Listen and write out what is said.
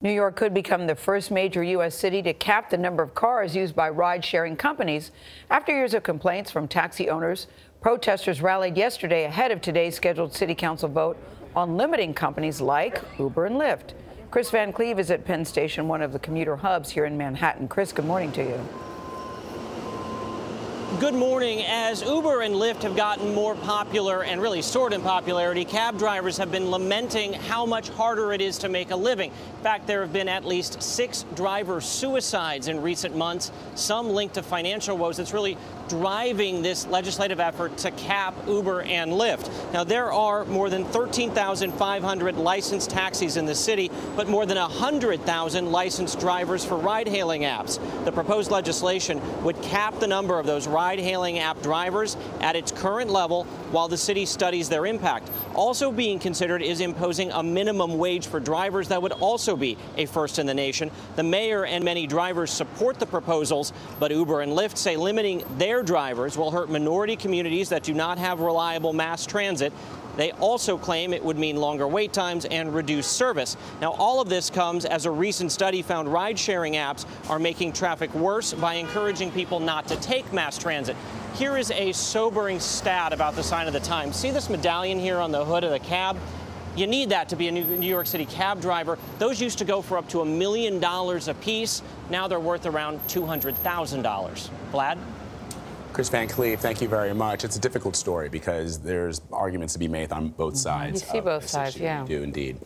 New York could become the first major U.S. city to cap the number of cars used by ride-sharing companies. After years of complaints from taxi owners, protesters rallied yesterday ahead of today's scheduled city council vote on limiting companies like Uber and Lyft. Kris Van Cleave is at Penn Station, one of the commuter hubs here in Manhattan. Kris, good morning to you. Good morning. As Uber and Lyft have gotten more popular and really soared in popularity, cab drivers have been lamenting how much harder it is to make a living. In fact, there have been at least 6 driver suicides in recent months, some linked to financial woes. It's really driving this legislative effort to cap Uber and Lyft. Now, there are more than 13,500 licensed taxis in the city, but more than 100,000 licensed drivers for ride-hailing apps. The proposed legislation would cap the number of those ride-hailing app drivers at its current level while the city studies their impact. Also being considered is imposing a minimum wage for drivers that would also be a first in the nation. The mayor and many drivers support the proposals, but Uber and Lyft say limiting their drivers will hurt minority communities that do not have reliable mass transit. They also claim it would mean longer wait times and reduced service. Now, all of this comes as a recent study found ride-sharing apps are making traffic worse by encouraging people not to take mass transit. Here is a sobering stat about the sign of the times. See this medallion here on the hood of the cab? You need that to be a New York City cab driver. Those used to go for up to $1 million a piece. Now they're worth around $200,000. Vlad? Kris Van Cleave, thank you very much. It's a difficult story because there's arguments to be made on both sides. You see both sides, yeah. You do indeed.